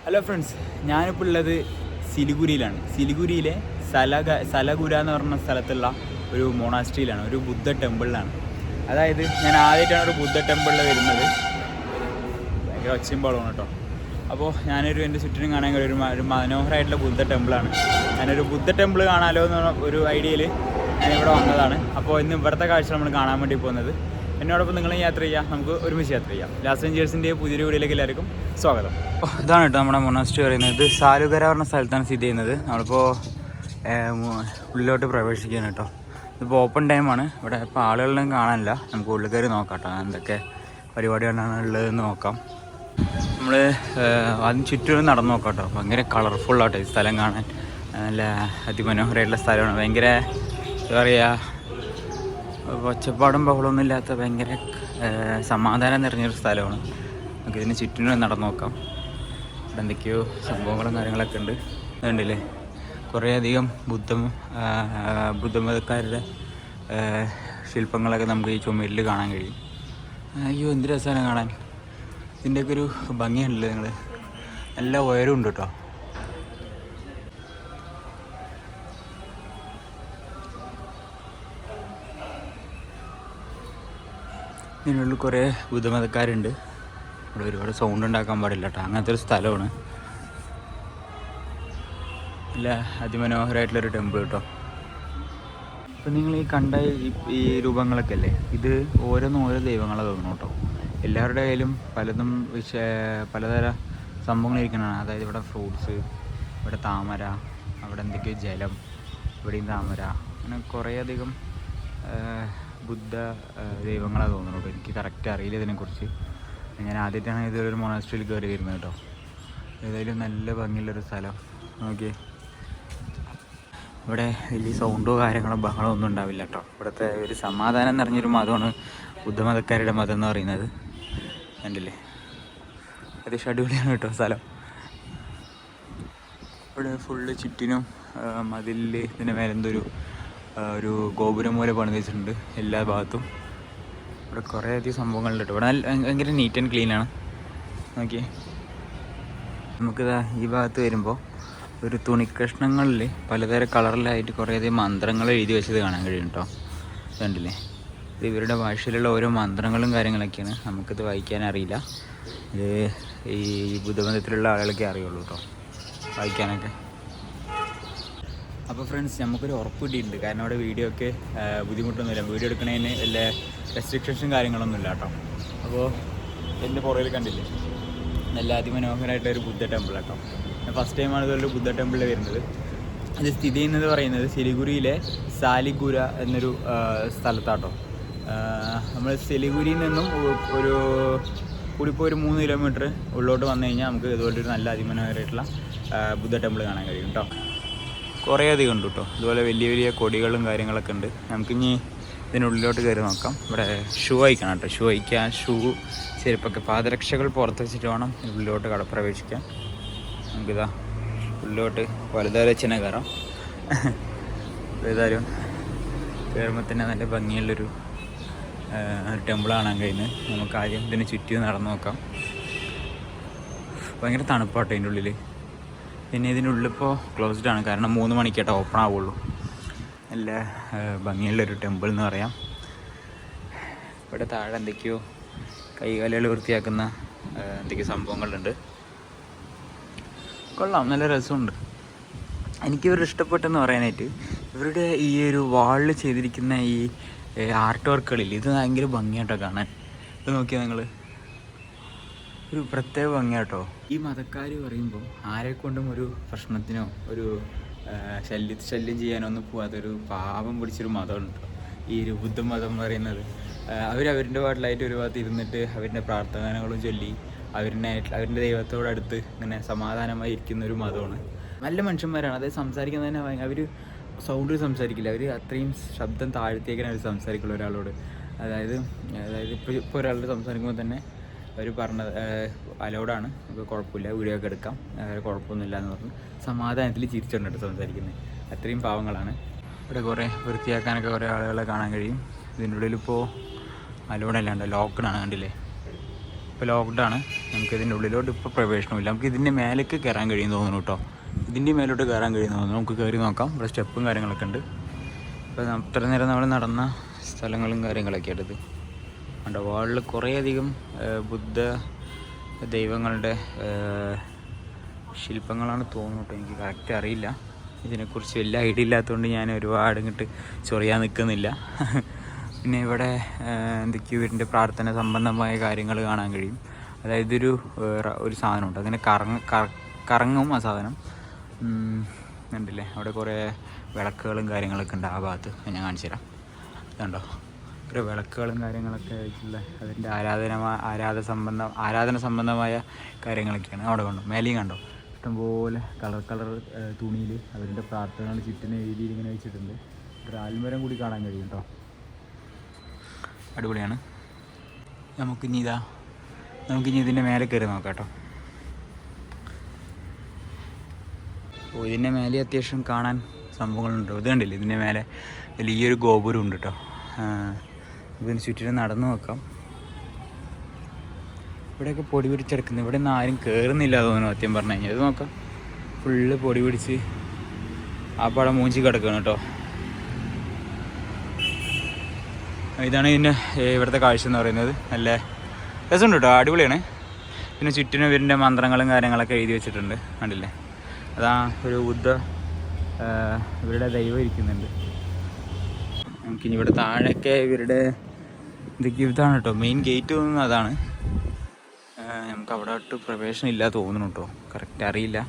Hello friends, ഞാനിപ്പോൾ ഉള്ളത് സിലിഗുരിയിലാണ്. സിലിഗുരിയിലെ സലഗുര എന്ന് പറഞ്ഞ സ്ഥലത്തുള്ള ഒരു മൊണാസ്ട്രിയിലാണ്, ഒരു ബുദ്ധ ടെമ്പിളിലാണ്. അതായത് ഞാൻ ആദ്യമായിട്ടാണ് ഒരു ബുദ്ധ ടെമ്പിളിൽ വരുന്നത്. ഭയങ്കര ഒച്ചയും ബഹളമാണ് കേട്ടോ. അപ്പോൾ ഞാനൊരു എൻ്റെ ചുറ്റിനും കാണാൻ കഴിയും ഒരു മനോഹരമായിട്ടുള്ള ബുദ്ധ ടെമ്പിളാണ്. ഞാനൊരു ബുദ്ധ ടെമ്പിൾ കാണാമല്ലോ എന്നുള്ള ഒരു ഐഡിയയിൽ ഞാനിവിടെ വന്നതാണ്. അപ്പോൾ ഇന്ന് ഇവിടുത്തെ കാഴ്ച നമ്മൾ കാണാൻ വേണ്ടി പോകുന്നത്. എന്നോടൊപ്പം നിങ്ങൾ യാത്ര ചെയ്യാം, നമുക്ക് ഒരുമിച്ച് യാത്ര ചെയ്യാം. ലാസ് ഏഞ്ചൽസിൻ്റെ പുതിയൊരു വീഡിയോയിലേക്ക് എല്ലാവർക്കും സ്വാഗതം. ഇതാണ് കേട്ടോ നമ്മുടെ മൊണാസ്ട്രി പറയുന്നത്. ഇത് സാലുഗര പറഞ്ഞ സ്ഥലത്താണ് സ്ഥിതി ചെയ്യുന്നത്. നമ്മളിപ്പോൾ ഉള്ളിലോട്ട് പ്രവേശിക്കുകയാണ് കേട്ടോ. ഇതിപ്പോൾ ഓപ്പൺ ടൈമാണ്. ഇവിടെ ഇപ്പോൾ ആളുകളൊന്നും കാണാനില്ല. നമുക്ക് ഉള്ളിൽ കയറി നോക്കാം കേട്ടോ, എന്തൊക്കെ പരിപാടികളാണ് ഉള്ളതെന്ന് നോക്കാം. നമ്മൾ അതിന് ചുറ്റും നടന്നു നോക്കാം കേട്ടോ. ഭയങ്കര കളർഫുള്ളാട്ടോ ഈ സ്ഥലം കാണാൻ. നല്ല അതിമനോഹരമായിട്ടുള്ള സ്ഥലമാണ്. ഭയങ്കര എന്താ പറയുക, ഒച്ചപ്പാടും ബഹളമൊന്നും ഇല്ലാത്ത ഭയങ്കര സമാധാനം നിറഞ്ഞൊരു സ്ഥലമാണ്. നമുക്ക് ഇതിന് ചുറ്റിനും നടന്നു നോക്കാം. ഇവിടെ എന്തൊക്കെയോ സംഭവങ്ങളും കാര്യങ്ങളൊക്കെ ഉണ്ട്. അതുകൊണ്ടില്ലേ കുറേയധികം ബുദ്ധമതക്കാരുടെ ശില്പങ്ങളൊക്കെ നമുക്ക് ഈ ചുമരിൽ കാണാൻ കഴിയും. അയ്യോ, എന്ത് രസമാണ് കാണാൻ. ഇതിൻ്റെയൊക്കെ ഒരു ഭംഗിയുണ്ടല്ലേ നിങ്ങൾ. നല്ല ഉയരം ഉണ്ട് കേട്ടോ. ഇതിനുള്ളിൽ കുറേ ബുദ്ധമതക്കാരുണ്ട്. ഇവിടെ ഒരുപാട് സൗണ്ട് ഉണ്ടാക്കാൻ പാടില്ല കേട്ടോ. അങ്ങനത്തെ ഒരു സ്ഥലമാണ്. നല്ല അതിമനോഹരമായിട്ടുള്ളൊരു ടെമ്പിൾ കേട്ടോ. ഇപ്പം നിങ്ങൾ ഈ കണ്ട ഈ രൂപങ്ങളൊക്കെ അല്ലേ, ഇത് ഓരോന്നും ഓരോ ദൈവങ്ങളെ തോന്നുന്നു കേട്ടോ. എല്ലാവരുടെ കയ്യിലും പലതും പലതര സംഭവങ്ങളിരിക്കുന്നതാണ്. അതായത് ഇവിടെ ഫ്രൂട്ട്സ്, ഇവിടെ താമര, അവിടെ എന്തൊക്കെയോ ജലം, ഇവിടെയും താമര, അങ്ങനെ കുറേയധികം ബുദ്ധ ദൈവങ്ങളെ തോന്നുന്നു കേട്ടോ. എനിക്ക് കറക്റ്റ് അറിയില്ല ഇതിനെക്കുറിച്ച്. ഞാൻ ആദ്യമായിട്ടാണ് ഇതൊരു മൊണാസ്ട്രിയിൽ കയറി വരുന്നത് കേട്ടോ. ഏതായാലും നല്ല ഭംഗിയുള്ളൊരു സ്ഥലം. നോക്കിയേ, ഇവിടെ വലിയ സൗണ്ടോ കാര്യങ്ങളോ ബഹളമോ ഒന്നും ഉണ്ടാവില്ല കേട്ടോ. ഇവിടുത്തെ ഒരു സമാധാനം നിറഞ്ഞൊരു മതമാണ് ബുദ്ധമതക്കാരുടെ മതം എന്ന് പറയുന്നത്. കണ്ടില്ലേ, അത്യാവശ്യം അടിപൊളിയാണ് കേട്ടോ സ്ഥലം. ഇവിടെ ഫുള്ള് ചുറ്റിനും മതിലിൽ ഇതിൻ്റെ മേലെന്തൊരു ഒരു ഗോപുരം പോലെ പണിത് വെച്ചിട്ടുണ്ട് എല്ലാ ഭാഗത്തും. ഇവിടെ കുറേയധികം സംഭവങ്ങളുണ്ട് കേട്ടോ. ഇവിടെ ഭയങ്കര നീറ്റ് ആൻഡ് ക്ലീനാണ്. നോക്കിയേ, നമുക്കിതാ ഈ ഭാഗത്ത് വരുമ്പോൾ ഒരു തുണിക്കഷ്ണങ്ങളിൽ പലതരം കളറിലായിട്ട് കുറേയധികം മന്ത്രങ്ങൾ എഴുതി വെച്ചത് കാണാൻ കഴിയും കേട്ടോ. കണ്ടില്ലേ, ഇത് ഇവരുടെ ഭാഷയിലുള്ള ഓരോ മന്ത്രങ്ങളും കാര്യങ്ങളൊക്കെയാണ്. നമുക്കിത് വായിക്കാൻ അറിയില്ല. ഇത് ഈ ബുദ്ധമതത്തിലുള്ള ആളുകളൊക്കെ അറിയുള്ളൂ കേട്ടോ വായിക്കാനൊക്കെ. അപ്പോൾ ഫ്രണ്ട്സ്, നമുക്കൊരു ഉറപ്പ് കിട്ടിയിട്ടുണ്ട്. കാരണം അവിടെ വീഡിയോ ഒക്കെ ബുദ്ധിമുട്ടൊന്നുമില്ല. വീഡിയോ എടുക്കുന്നതിന് വല്ല റെസ്ട്രിക്ഷൻസും കാര്യങ്ങളൊന്നുമില്ല കേട്ടോ. അപ്പോൾ എൻ്റെ പുറകിൽ കണ്ടില്ലേ, നല്ല അതിമനോഹരമായിട്ടൊരു ബുദ്ധ ടെമ്പിൾ കേട്ടോ. ഞാൻ ഫസ്റ്റ് ടൈമാണ് ഇതൊരു ബുദ്ധ ടെമ്പിളിൽ വരുന്നത്. അത് സ്ഥിതി ചെയ്യുന്നത് പറയുന്നത് സിലിഗുരിയിലെ സാലിഗുര എന്നൊരു സ്ഥലത്താട്ടോ. നമ്മൾ സിലിഗുരിയിൽ നിന്നും ഒരു കൂടിപ്പോൾ ഒരു 3 കിലോമീറ്റർ ഉള്ളോട്ട് വന്നു കഴിഞ്ഞാൽ നമുക്ക് ഇതുപോലൊരു നല്ല അതിമനോഹരമായിട്ടുള്ള ബുദ്ധ ടെമ്പിൾ കാണാൻ കഴിയും കേട്ടോ. കുറേയധികം ഉണ്ട് കേട്ടോ. ഇതുപോലെ വലിയ വലിയ കൊടികളും കാര്യങ്ങളൊക്കെ ഉണ്ട്. നമുക്കിനി ഇതിനുള്ളിലോട്ട് കയറി നോക്കാം. ഇവിടെ ഷൂ അയക്കണം കേട്ടോ. ഷൂ അയക്കാൻ, ചെരുപ്പൊക്കെ, പാദരക്ഷകൾ പുറത്ത് വെച്ചിട്ട് വേണം ഉള്ളിലോട്ട് പ്രവേശിക്കാൻ. നമുക്കിതാ ഉള്ളിലോട്ട് വലുതാരെ വെച്ച് തന്നെ കയറാം. ഏതായാലും കയറുമ്പോൾ തന്നെ നല്ല ഭംഗിയുള്ളൊരു ടെമ്പിൾ കാണാൻ കഴിയുന്നത്. നമുക്ക് ആദ്യം ഇതിന് ചുറ്റും നടന്നു നോക്കാം. ഭയങ്കര തണുപ്പാട്ടോ ഇതിൻ്റെ ഉള്ളിൽ. പിന്നെ ഇതിനുള്ളിപ്പോൾ ക്ലോസ്ഡ് ആണ്, കാരണം 3 മണിക്കായിട്ട് ഓപ്പൺ ആവുള്ളൂ. നല്ല ഭംഗിയുള്ളൊരു ടെമ്പിൾ എന്ന് പറയാം. ഇവിടെ താഴെ എന്തൊക്കെയോ കൈകാലുകൾ വൃത്തിയാക്കുന്ന എന്തൊക്കെയോ സംഭവങ്ങളുണ്ട്. കൊള്ളാം, നല്ല രസമുണ്ട്. എനിക്കിവർ ഇഷ്ടപ്പെട്ടെന്ന് പറയാനായിട്ട് ഇവരുടെ ഈ ഒരു വാളിൽ ചെയ്തിരിക്കുന്ന ഈ ആർട്ട് വർക്കുകളിൽ ഇത് ഭയങ്കര ഭംഗിയായിട്ടോ കാണാൻ. ഇത് നോക്കിയാൽ നിങ്ങൾ, ഒരു പ്രത്യേക ഭംഗിയാട്ടോ. ഈ മതക്കാർ പറയുമ്പോൾ ആരെക്കൊണ്ടും ഒരു പ്രശ്നത്തിനോ ഒരു ശല്യം ചെയ്യാനോ ഒന്നും പോകാത്തൊരു പാപം പിടിച്ചൊരു മതമുണ്ട് ഈ ഒരു ബുദ്ധമതം പറയുന്നത്. അവരവരുടെ പാട്ടിലായിട്ട് ഒരു ഭാഗത്ത് ഇരുന്നിട്ട് അവരുടെ പ്രാർത്ഥനകളും ചൊല്ലി അവരുടെ ദൈവത്തോടടുത്ത് ഇങ്ങനെ സമാധാനമായി ഇരിക്കുന്ന ഒരു മതമാണ്. നല്ല മനുഷ്യന്മാരാണ്. അതായത് സംസാരിക്കുന്നത് തന്നെ അവർ സൗണ്ടിൽ സംസാരിക്കില്ല. അവർ അത്രയും ശബ്ദം താഴ്ത്തിയേക്കാണ് അവർ സംസാരിക്കുള്ളൂ ഒരാളോട്. അതായത് ഇപ്പോൾ ഒരാളോട് സംസാരിക്കുമ്പോൾ തന്നെ അവർ പറഞ്ഞത് അലൗഡാണ്, നമുക്ക് കുഴപ്പമില്ല, വീഡിയോ ഒക്കെ എടുക്കാം, കുഴപ്പമൊന്നുമില്ല എന്ന് പറഞ്ഞ് സമാധാനത്തിൽ ചിരിച്ചുകൊണ്ടിട്ട് സംസാരിക്കുന്നത്. അത്രയും പാവങ്ങളാണ്. ഇവിടെ കുറേ വൃത്തിയാക്കാനൊക്കെ കുറേ ആളുകളെ കാണാൻ കഴിയും. ഇതിൻ്റെ ഉള്ളിലിപ്പോൾ അലൗഡ് അല്ലാണ്ട് ലോക്കഡാണ്. കണ്ടില്ലേ, ഇപ്പോൾ ലോക്ക്ഡൗൺ. നമുക്ക് ഇതിൻ്റെ ഉള്ളിലോട്ട് ഇപ്പോൾ പ്രവേശനമില്ല. നമുക്ക് ഇതിൻ്റെ മേലേക്ക് കയറാൻ കഴിയും തോന്നുന്നു കേട്ടോ. ഇതിൻ്റെ മേലോട്ട് കയറാൻ കഴിയും തോന്നുന്നു. നമുക്ക് കയറി നോക്കാം. ഇവിടെ സ്റ്റെപ്പും കാര്യങ്ങളൊക്കെ ഉണ്ട്. ഇപ്പോൾ ഇത്ര നേരം നമ്മൾ നടന്ന സ്ഥലങ്ങളും കാര്യങ്ങളൊക്കെ ആയിട്ടത് ഉണ്ട്. വാളിൽ കുറേയധികം ബുദ്ധ ദൈവങ്ങളുടെ ശില്പങ്ങളാണ് തോന്നുന്നു കേട്ടോ. എനിക്ക് കറക്റ്റ് അറിയില്ല, ഇതിനെക്കുറിച്ച് വലിയ ഐഡിയ ഇല്ലാത്തതുകൊണ്ട് ഞാൻ ഒരുപാട് ഇങ്ങോട്ട് ചൊറിയാൻ നിൽക്കുന്നില്ല. പിന്നെ ഇവിടെ എന്തൊക്കെയോ ഇതിൻ്റെ പ്രാർത്ഥന സംബന്ധമായ കാര്യങ്ങൾ കാണാൻ കഴിയും. അതായത് ഒരു സാധനമുണ്ട്, അതിനെ കറങ്ങും ആ സാധനം. കണ്ടില്ലേ, അവിടെ കുറേ വിളക്കുകളും കാര്യങ്ങളൊക്കെ ഉണ്ട്. ആ ഭാഗത്ത് ഞാൻ കാണിച്ചു തരാം. ഇതുണ്ടോ, കുറേ വിളക്കുകളും കാര്യങ്ങളൊക്കെ ആയിട്ടുള്ള അതിൻ്റെ ആരാധന സംബന്ധമായ കാര്യങ്ങളൊക്കെയാണ് അവിടെ കണ്ടോ. മേലെയും കണ്ടോ, ഇഷ്ടംപോലെ കളർ തുണിയിൽ അവരുടെ പ്രാർത്ഥനകൾ ചുറ്റിന് രീതിയിൽ ഇങ്ങനെ വെച്ചിട്ടുണ്ട്. ഒരു ആൽമരം കൂടി കാണാൻ കഴിയും കേട്ടോ. അടിപൊളിയാണ്. നമുക്കിനി ഇതിൻ്റെ മേലെ കയറി നോക്കാം കേട്ടോ. അപ്പോൾ ഇതിൻ്റെ മേലെ അത്യാവശ്യം കാണാൻ സംഭവങ്ങളുണ്ടോ. ഇത് കണ്ടില്ലേ, ഇതിൻ്റെ മേലെ വലിയൊരു ഗോപുരം ഉണ്ട് കേട്ടോ. ഇതിന് ചുറ്റിനും നടന്നു നോക്കാം. ഇവിടെയൊക്കെ പൊടി പിടിച്ചെടുക്കുന്നത്. ഇവിടെ നിന്ന് ആരും കയറുന്നില്ല തോന്നുന്നു സത്യം പറഞ്ഞു കഴിഞ്ഞാൽ. ഇത് നോക്കാം, ഫുള്ള് പൊടി പിടിച്ച് ആ പടം മൂഞ്ചി കിടക്കുകയാണ് കേട്ടോ. ഇതാണ് ഇവിടുത്തെ കാഴ്ച എന്ന് പറയുന്നത്. നല്ല രസമുണ്ട് കേട്ടോ, അടിപൊളിയാണ്. പിന്നെ ചുറ്റിനും ഇവരിൻ്റെ മന്ത്രങ്ങളും കാര്യങ്ങളൊക്കെ എഴുതി വെച്ചിട്ടുണ്ട്, കണ്ടില്ലേ. അതാ ഒരു ഇവരുടെ ദൈവം ഇരിക്കുന്നുണ്ട്. നമുക്കിനി ഇവിടെ താഴെയൊക്കെ ഇവരുടെ ഇതാണ് കേട്ടോ മെയിൻ ഗേറ്റ് തോന്നുന്നത്. അതാണ്. നമുക്ക് അവിടെ ഒട്ട് പ്രവേശനം ഇല്ല തോന്നുന്നു കേട്ടോ, കറക്റ്റ് അറിയില്ല,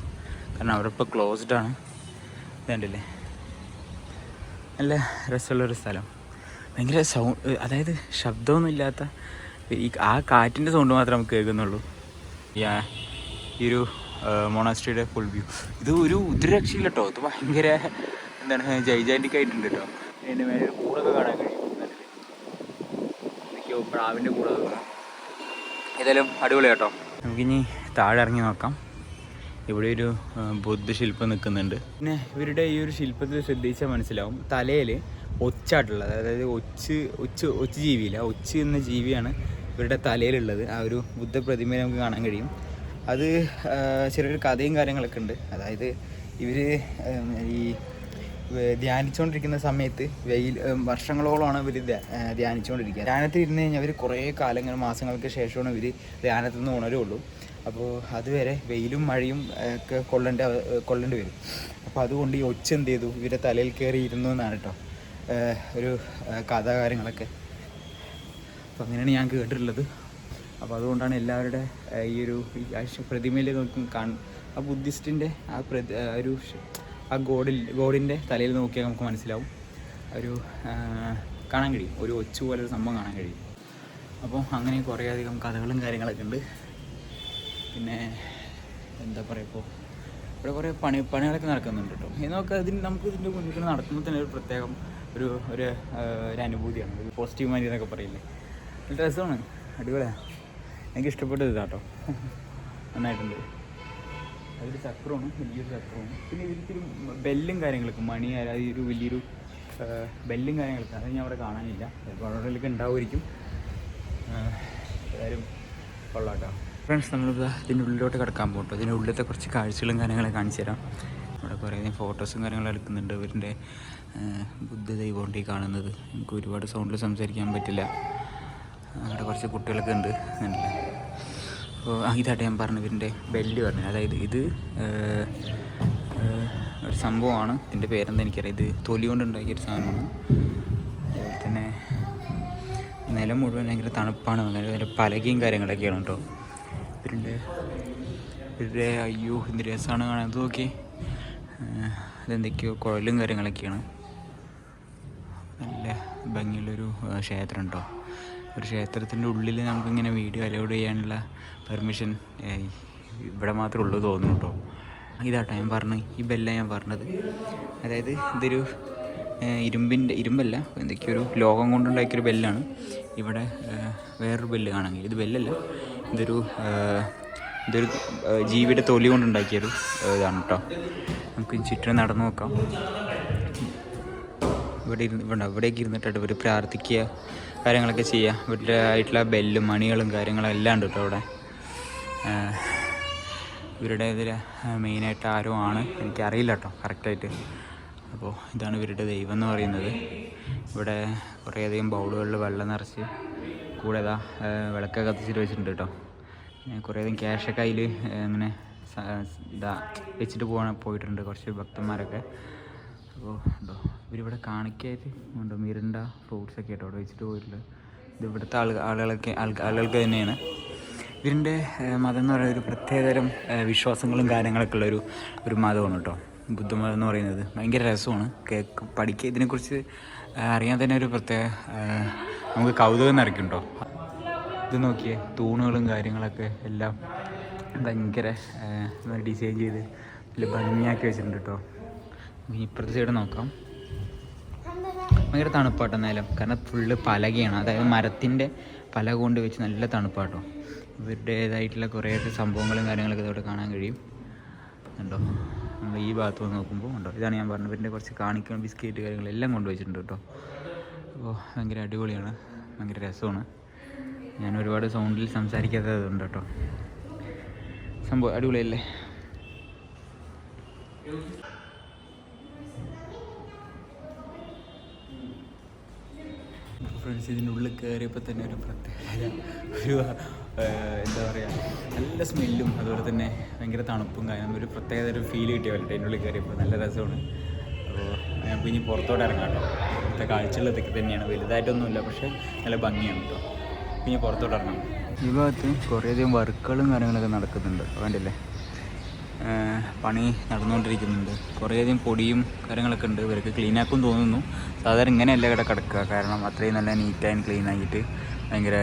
കാരണം അവിടെ ഇപ്പോൾ ക്ലോസ്ഡ് ആണ്. ഇതുണ്ടല്ലേ, നല്ല രസമുള്ളൊരു സ്ഥലം. ഭയങ്കര അതായത് ശബ്ദമൊന്നും ഇല്ലാത്ത ആ കാറ്റിൻ്റെ സൗണ്ട് മാത്രമേ നമുക്ക് കേൾക്കുന്നുള്ളൂ. ഈ ഒരു മൊണാസ്ട്രിയുടെ ഫുൾ വ്യൂ. ഇത് ഒരു രക്ഷയില്ല കേട്ടോ. ഇത് ഭയങ്കര എന്താണ് ജൈജാൻറ്റിക് ആയിട്ടുണ്ട് കേട്ടോ. അതിൻ്റെ മേലെ ഒരു കൂടൊക്കെ കാണാൻ കഴിയും. എന്തൊക്കെയോ പ്രാവിൻ്റെ കൂടൊക്കെ കാണാം. ഏതായാലും അടിപൊളി കേട്ടോ. നമുക്കിനി താഴെ ഇറങ്ങി നോക്കാം. ഇവിടെ ഒരു ബുദ്ധശില്പം നിൽക്കുന്നുണ്ട്. പിന്നെ ഇവരുടെ ഈ ഒരു ശില്പത്തിൽ ശ്രദ്ധിച്ചാൽ മനസ്സിലാവും, തലയിൽ ഒച്ചായിട്ടുള്ളത്, അതായത് ഒച്ച് ജീവിയില്ല, ഒച്ച് എന്ന ജീവിയാണ് ഇവരുടെ തലയിലുള്ളത്. ആ ഒരു ബുദ്ധ പ്രതിമയെ നമുക്ക് കാണാൻ കഴിയും. അത് ചെറിയൊരു കഥയും കാര്യങ്ങളൊക്കെ ഉണ്ട്. അതായത് ഇവർ ഈ ധ്യാനിച്ചുകൊണ്ടിരിക്കുന്ന സമയത്ത് വർഷങ്ങളോളമാണ് ഇവർ ധ്യാനിച്ചുകൊണ്ടിരിക്കുക. ധ്യാനത്തിൽ ഇരുന്ന് കഴിഞ്ഞാൽ അവർ കുറേ കാലങ്ങൾ മാസങ്ങൾക്ക് ശേഷമാണ് ഇവർ ധ്യാനത്തിൽ നിന്ന് ഉണരുള്ളൂ. അപ്പോൾ അതുവരെ വെയിലും മഴയും ഒക്കെ കൊള്ളേണ്ടി വരും. അപ്പോൾ അതുകൊണ്ട് ഈ ഒച്ച എന്ത് ചെയ്തു, ഇവരുടെ തലയിൽ കയറി ഇരുന്നു എന്നാണ് കേട്ടോ ഒരു കഥ കാര്യങ്ങളൊക്കെ. അപ്പോൾ അങ്ങനെയാണ് ഞാൻ കേട്ടിട്ടുള്ളത്. അപ്പോൾ അതുകൊണ്ടാണ് എല്ലാവരുടെ ഈ ഒരു പ്രതിമയിൽ നോക്കി ആ ബുദ്ധിസ്റ്റിൻ്റെ ആ ഗോഡിൻ്റെ തലയിൽ നോക്കിയാൽ നമുക്ക് മനസ്സിലാവും. ഒരു കാണാൻ കഴിയും, ഒരു ഒച്ചു പോലൊരു സംഭവം കാണാൻ കഴിയും. അപ്പോൾ അങ്ങനെ കുറേയധികം കഥകളും കാര്യങ്ങളൊക്കെ ഉണ്ട്. പിന്നെ എന്താ പറയുക, ഇപ്പോൾ ഇവിടെ കുറേ പണികളൊക്കെ നടക്കുന്നുണ്ട് കേട്ടോ. നമുക്ക് ഇതിൻ്റെ മുന്നിൽ നടക്കുമ്പോൾ തന്നെ ഒരു പ്രത്യേകം ഒരു അനുഭൂതിയാണ്, ഒരു പോസിറ്റീവ് മൈൻഡ് എന്നൊക്കെ പറയില്ലേ. നല്ല രസമാണ്, അടിപൊളിയാണ്. എനിക്ക് ഇഷ്ടപ്പെട്ടത് ഇതാട്ടോ, നന്നായിട്ടുണ്ട്. അതൊരു ചക്രമാണ്, വലിയൊരു ചക്രമാണ്. പിന്നെ ഇതിലൊരു ബെല്ലും കാര്യങ്ങളൊക്കെ മണി അതായത് ഒരു വലിയൊരു ബെല്ലും കാര്യങ്ങളൊക്കെ അത് ഞാൻ അവിടെ കാണാനില്ല. ചിലപ്പോൾ അവിടെയൊക്കെ ഉണ്ടാവുമായിരിക്കും. ഏതായാലും കൊള്ളാട്ടോ. ഫ്രണ്ട്സ്, നമ്മളിപ്പോൾ ഇതിൻ്റെ ഉള്ളിലോട്ട് കിടക്കാൻ പോകട്ടോ. ഇതിൻ്റെ ഉള്ളിലത്തെ കുറച്ച് കാഴ്ചകളും കാര്യങ്ങളൊക്കെ കാണിച്ചു തരാം. ഇവിടെ കുറേ ഫോട്ടോസും കാര്യങ്ങളും എടുക്കുന്നുണ്ട്. ഇവരുടെ ബുദ്ധദൈവമുണ്ട് ഈ കാണുന്നത്. നമുക്ക് ഒരുപാട് സൗണ്ടിൽ സംസാരിക്കാൻ പറ്റില്ല. അവിടെ കുറച്ച് കുട്ടികളൊക്കെ ഉണ്ട്, അല്ലേ. അപ്പോൾ ഇതായിട്ട് ഞാൻ പറഞ്ഞു ഇവരുടെ ബെല്ല് പറഞ്ഞു. അതായത് ഇത് ഒരു സംഭവമാണ്, ഇതിൻ്റെ പേരെന്താ എനിക്കറിയാം. ഇത് തൊലി കൊണ്ട് ഉണ്ടാക്കിയൊരു സാധനമാണ്. അതുപോലെ തന്നെ നിലം മുഴുവൻ ഭയങ്കര തണുപ്പാണ്. അതിൻ്റെ പലകയും കാര്യങ്ങളൊക്കെയാണ് കേട്ടോ ഇവരുടെ. അയ്യോ എന്ത് രസമാണ് കാണാൻ. അത് നോക്കി, അതെന്തൊക്കെയോ കുഴലും കാര്യങ്ങളൊക്കെയാണ്. നല്ല ഭംഗിയുള്ളൊരു ക്ഷേത്രം കേട്ടോ. ഒരു ക്ഷേത്രത്തിൻ്റെ ഉള്ളിൽ നമുക്കിങ്ങനെ വീഡിയോ അലൗഡ് ചെയ്യാനുള്ള പെർമിഷൻ ഇവിടെ മാത്രമേ ഉള്ളൂ തോന്നുന്നു കേട്ടോ. ഇതാട്ടോ ഞാൻ പറഞ്ഞത്, ഈ ബെല്ല ഞാൻ പറഞ്ഞത്. അതായത് ഇതൊരു ഇരുമ്പല്ല, എന്തൊക്കെയോ ഒരു ലോകം കൊണ്ടുണ്ടാക്കിയൊരു ബെല്ലാണ്. ഇവിടെ വേറൊരു ബെല്ല് കാണാൻ. ഇത് ബെല്ലല്ല, ഇതൊരു ജീവിയുടെ തൊലി കൊണ്ടുണ്ടാക്കിയൊരു ഇതാണ് കേട്ടോ. നമുക്ക് ചുറ്റും നടന്നു നോക്കാം. ഇവിടേക്ക് ഇരുന്നിട്ടായിട്ട് ഇവർ പ്രാർത്ഥിക്കുക കാര്യങ്ങളൊക്കെ ചെയ്യാം. വീട്ടിലെ ആയിട്ടുള്ള ബെല്ലും മണികളും കാര്യങ്ങളും എല്ലാം ഉണ്ട് കേട്ടോ അവിടെ. ഇവരുടെ ഇതിൽ മെയിനായിട്ട് ആരോ ആണ്, എനിക്കറിയില്ല കേട്ടോ കറക്റ്റായിട്ട്. അപ്പോൾ ഇതാണ് ഇവരുടെ ദൈവം എന്ന് പറയുന്നത്. ഇവിടെ കുറേയധികം ബൗളുകളിൽ വെള്ളം നിറച്ച് കൂടെ ഇതാ വിളക്കൊക്കെ കത്തിച്ചിട്ട് വെച്ചിട്ടുണ്ട് കേട്ടോ. കുറേയധികം ക്യാഷൊക്കെ അതിൽ അങ്ങനെ ഇതാ വെച്ചിട്ട് പോയിട്ടുണ്ട് കുറച്ച് ഭക്തന്മാരൊക്കെ. അപ്പോൾ ഉണ്ടോ ഇവരിവിടെ കാണിക്കായിട്ട് ഉണ്ടോ മിറിണ്ട ഫ്രൂട്ട്സൊക്കെ ആയിട്ടോ അവിടെ വെച്ചിട്ട് പോയിട്ടുള്ളത്. ഇത് ഇവിടുത്തെ ആളുകൾക്ക് തന്നെയാണ്. ഇതിൻ്റെ മതം എന്ന് പറയുന്നത് ഒരു പ്രത്യേകതരം വിശ്വാസങ്ങളും കാര്യങ്ങളൊക്കെ ഉള്ളൊരു മതമാണ് കേട്ടോ ബുദ്ധമതം എന്ന് പറയുന്നത്. ഭയങ്കര രസമാണ് പഠിക്കുക. ഇതിനെക്കുറിച്ച് അറിയാൻ തന്നെ ഒരു പ്രത്യേക നമുക്ക് കൗതുകം നിറയ്ക്കും കേട്ടോ. ഇത് നോക്കിയേ, തൂണുകളും കാര്യങ്ങളൊക്കെ എല്ലാം ഭയങ്കര ഡിസൈൻ ചെയ്ത് നല്ല ഭംഗിയാക്കി വെച്ചിട്ടുണ്ട് കേട്ടോ. ഇപ്പുറത്തെ സൈഡ് നോക്കാം. ഭയങ്കര തണുപ്പാട്ടോ നേരം, കാരണം ഫുള്ള് പലകയാണ്, അതായത് മരത്തിൻ്റെ പലക കൊണ്ട് വെച്ച് നല്ല തണുപ്പാട്ടോ. ഇവരുടേതായിട്ടുള്ള കുറേ സംഭവങ്ങളും കാര്യങ്ങളൊക്കെ ഇതോടെ കാണാൻ കഴിയും. ഉണ്ടോ നമ്മൾ ഈ ഭാഗത്ത് വന്ന് നോക്കുമ്പോൾ ഉണ്ടോ, ഇതാണ് ഞാൻ പറഞ്ഞത്, ഇവരുടെ കുറച്ച് കാണിക്കാൻ ബിസ്ക്കറ്റ് കാര്യങ്ങളെല്ലാം കൊണ്ടുവച്ചിട്ടുണ്ട് കേട്ടോ. അപ്പോൾ ഭയങ്കര അടിപൊളിയാണ്, ഭയങ്കര രസമാണ്. ഞാൻ ഒരുപാട് സൗണ്ടിൽ സംസാരിക്കാത്തതുണ്ട് കേട്ടോ. സംഭവം അടിപൊളിയല്ലേ. ഫ്രണ്ട്സ്, ഇതിൻ്റെ ഉള്ളിൽ കയറിയപ്പോൾ തന്നെ ഒരു പ്രത്യേക എന്താ പറയുക, നല്ല സ്മെല്ലും അതുപോലെ തന്നെ ഭയങ്കര തണുപ്പും കാര്യം ഒരു പ്രത്യേകത ഒരു ഫീൽ കിട്ടിയ പോലെ അതിൻ്റെ ഉള്ളിൽ കയറിയപ്പോൾ നല്ല രസമാണ്. അപ്പോൾ ഞങ്ങൾക്ക് ഇനി പുറത്തോട്ട് ഇറങ്ങാം കേട്ടോ. ഇവിടുത്തെ കാഴ്ചകളൊക്കെ തന്നെയാണ്, വലുതായിട്ടൊന്നുമില്ല, പക്ഷേ നല്ല ഭംഗിയാണ് കേട്ടോ. ഇനി പുറത്തോട്ട് ഇറങ്ങാം. ഈ ഭാഗത്ത് കുറേയധികം വർക്കുകളും കാര്യങ്ങളൊക്കെ നടക്കുന്നുണ്ട്, വേണ്ടില്ലേ, പണി നടന്നുകൊണ്ടിരിക്കുന്നുണ്ട്. കുറേയധികം പൊടിയും കാര്യങ്ങളൊക്കെ ഉണ്ട്, ഇവർക്ക് ക്ലീനാക്കും തോന്നുന്നു. സാധാരണ ഇങ്ങനെയല്ല ഇവിടെ കിടക്കുക, കാരണം അത്രയും നല്ല നീറ്റ് ആൻഡ് ക്ലീൻ ആയിട്ട് ഭയങ്കര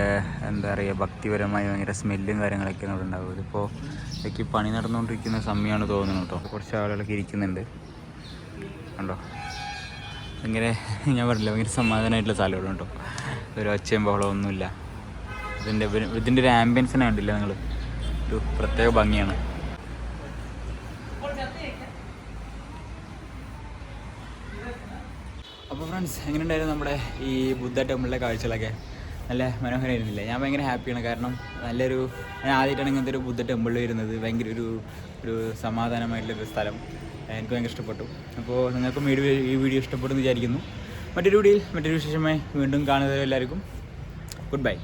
എന്താ പറയുക ഭക്തിപരമായി ഭയങ്കര സ്മെല്ലും കാര്യങ്ങളൊക്കെയാണ് ഇവിടെ ഉണ്ടാവുക. ഇതിപ്പോൾ ഇതൊക്കെ പണി നടന്നുകൊണ്ടിരിക്കുന്ന സമയമാണ് തോന്നുന്നു കേട്ടോ. കുറച്ച് ആളുകളൊക്കെ ഇരിക്കുന്നുണ്ട് കണ്ടോ. ഭയങ്കര ഞാൻ പറഞ്ഞില്ല, ഭയങ്കര സമാധാനമായിട്ടുള്ള സ്ഥലമാണ് കേട്ടോ. ഒരു ഒച്ചയും ബഹളവും ഒന്നുമില്ല. ഇതിൻ്റെ ഒരു ആംബിയൻസിനെ കണ്ടില്ല നിങ്ങൾ, ഒരു പ്രത്യേക ഭംഗിയാണ്. അപ്പോൾ ഫ്രണ്ട്സ്, എങ്ങനെയുണ്ടായിരുന്നു നമ്മുടെ ഈ ബുദ്ധ ടെമ്പിളിലെ കാഴ്ചകളൊക്കെ? നല്ല മനോഹരമായിരുന്നില്ല? ഞാൻ ഭയങ്കര ഹാപ്പിയാണ്, കാരണം ഞാൻ ആദ്യമായിട്ടാണ് ഇങ്ങനത്തെ ഒരു ബുദ്ധ ടെമ്പിളിൽ വരുന്നത്. ഭയങ്കര ഒരു സമാധാനമായിട്ടുള്ളൊരു സ്ഥലം, എനിക്ക് ഭയങ്കര ഇഷ്ടപ്പെട്ടു. അപ്പോൾ നിങ്ങൾക്കും ഈ വീഡിയോ ഇഷ്ടപ്പെടുമെന്ന് വിചാരിക്കുന്നു. മറ്റൊരു വിശേഷമായി വീണ്ടും കാണുന്നത് എല്ലാവർക്കും ഗുഡ് ബൈ.